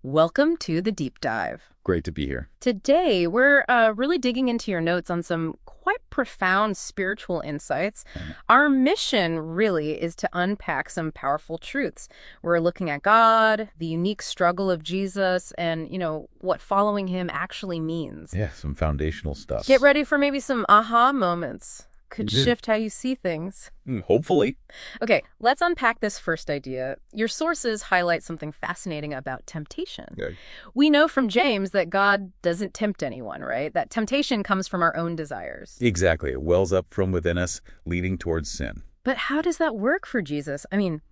Welcome to the deep dive. Great to be here. Today, we're really digging into your notes on some quite profound spiritual insights. Our mission really is to unpack some powerful truths. We're looking at God, the unique struggle of Jesus, and, what following him actually means. Yeah, some foundational stuff. Get ready for maybe some aha moments. Could shift how you see things. Hopefully. Okay, let's unpack this first idea. Your sources highlight something fascinating about temptation. Okay. We know from James that God doesn't tempt anyone, right? That temptation comes from our own desires. Exactly. It wells up from within us, leading towards sin. But how does that work for Jesus? I mean,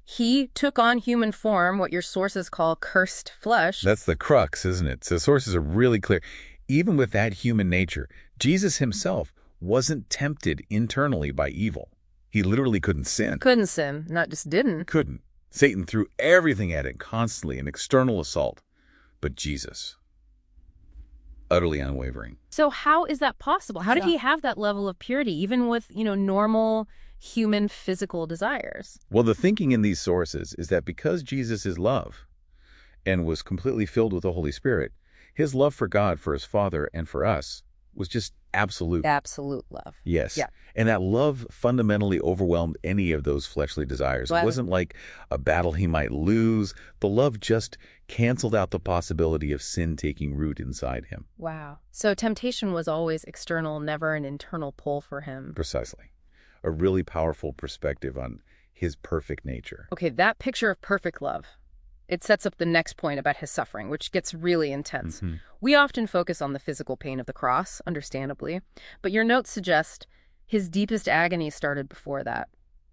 he took on human form, what your sources call cursed flesh. That's the crux, isn't it? So the sources are really clear. Even with that human nature, Jesus himself wasn't tempted internally by evil. He literally couldn't sin. Couldn't sin, not just didn't. Couldn't. Satan threw everything at it constantly, an external assault. But Jesus, utterly unwavering. So how is that possible? How did he have that level of purity, even with, normal human physical desires? Well, the thinking in these sources is that because Jesus is love and was completely filled with the Holy Spirit, his love for God, for his Father, and for us was just absolute. Absolute love. Yes. Yeah. And that love fundamentally overwhelmed any of those fleshly desires. It wasn't like a battle he might lose. The love just canceled out the possibility of sin taking root inside him. Wow. So temptation was always external, never an internal pull for him. Precisely. A really powerful perspective on his perfect nature. Okay, that picture of perfect love, it sets up the next point about his suffering, which gets really intense. We often focus on the physical pain of the cross, understandably, but your notes suggest his deepest agony started before that,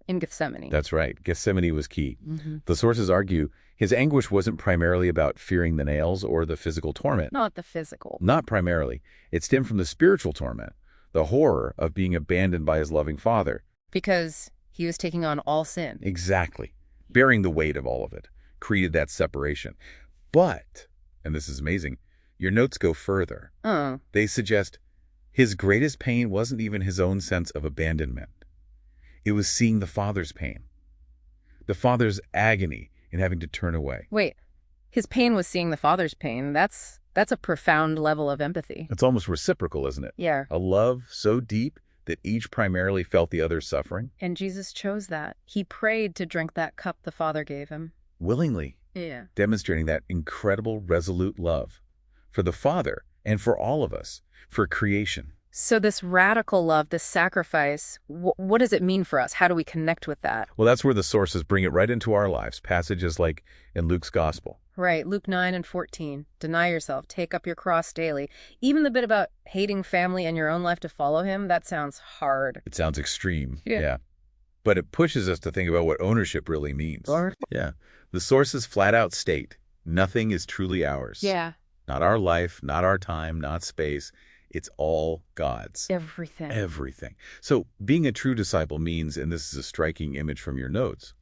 in Gethsemane. That's right. Gethsemane was key. The sources argue his anguish wasn't primarily about fearing the nails or the physical torment. Not the physical. Not primarily. It stemmed from the spiritual torment, the horror of being abandoned by his loving Father. Because he was taking on all sin. Exactly. Bearing the weight of all of it created that separation. But, and this is amazing, your notes go further. They suggest his greatest pain wasn't even his own sense of abandonment. It was seeing the Father's pain, the Father's agony in having to turn away. Wait, his pain was seeing the Father's pain. That's a profound level of empathy. It's almost reciprocal, isn't it? Yeah. A love so deep that each primarily felt the other's suffering. And Jesus chose that. He prayed to drink that cup the Father gave him. Willingly. Yeah. Demonstrating that incredible, resolute love for the Father and for all of us, for creation. So this radical love, this sacrifice, what does it mean for us? How do we connect with that? Well, that's where the sources bring it right into our lives. Passages like in Luke's Gospel. Right, Luke 9:14. Deny yourself, take up your cross daily. Even the bit about hating family and your own life to follow him, that sounds hard. It sounds extreme. Yeah. But it pushes us to think about what ownership really means. Ownership? Yeah. The sources flat out state, nothing is truly ours. Yeah. Not our life, not our time, not space. It's all God's. Everything. Everything. So being a true disciple means, and this is a striking image from your notes,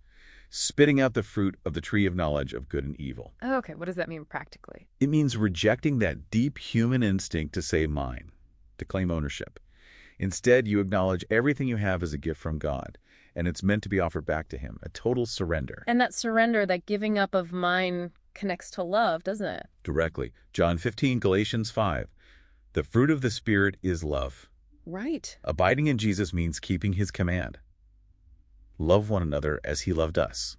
spitting out the fruit of the tree of knowledge of good and evil. Oh, okay, what does that mean practically? It means rejecting that deep human instinct to say mine, to claim ownership. Instead, you acknowledge everything you have as a gift from God, and it's meant to be offered back to him, a total surrender. And that surrender, that giving up of mine connects to love, doesn't it? Directly. John 15, Galatians 5. The fruit of the Spirit is love. Right. Abiding in Jesus means keeping his command. Love one another as he loved us.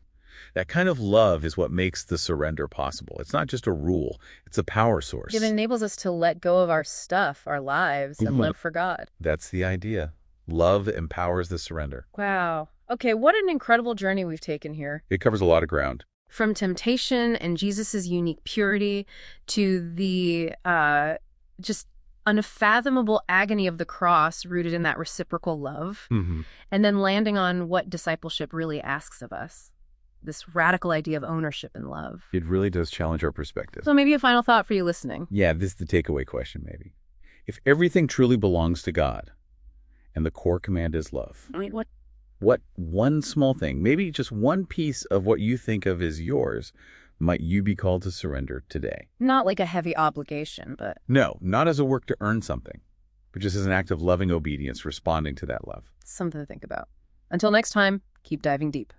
That kind of love is what makes the surrender possible. It's not just a rule. It's a power source. It enables us to let go of our stuff, our lives, and live for God. That's the idea. Love empowers the surrender. Wow. Okay, what an incredible journey we've taken here. It covers a lot of ground. From temptation and Jesus's unique purity to the just unfathomable agony of the cross rooted in that reciprocal love, and then landing on what discipleship really asks of us, this radical idea of ownership and love. It really does challenge our perspective. So maybe a final thought for you listening. Yeah, this is the takeaway question, maybe. If everything truly belongs to God, and the core command is love, I mean, what one small thing, maybe just one piece of what you think of as yours, might you be called to surrender today? Not like a heavy obligation, but... No, not as a work to earn something, but just as an act of loving obedience responding to that love. Something to think about. Until next time, keep diving deep.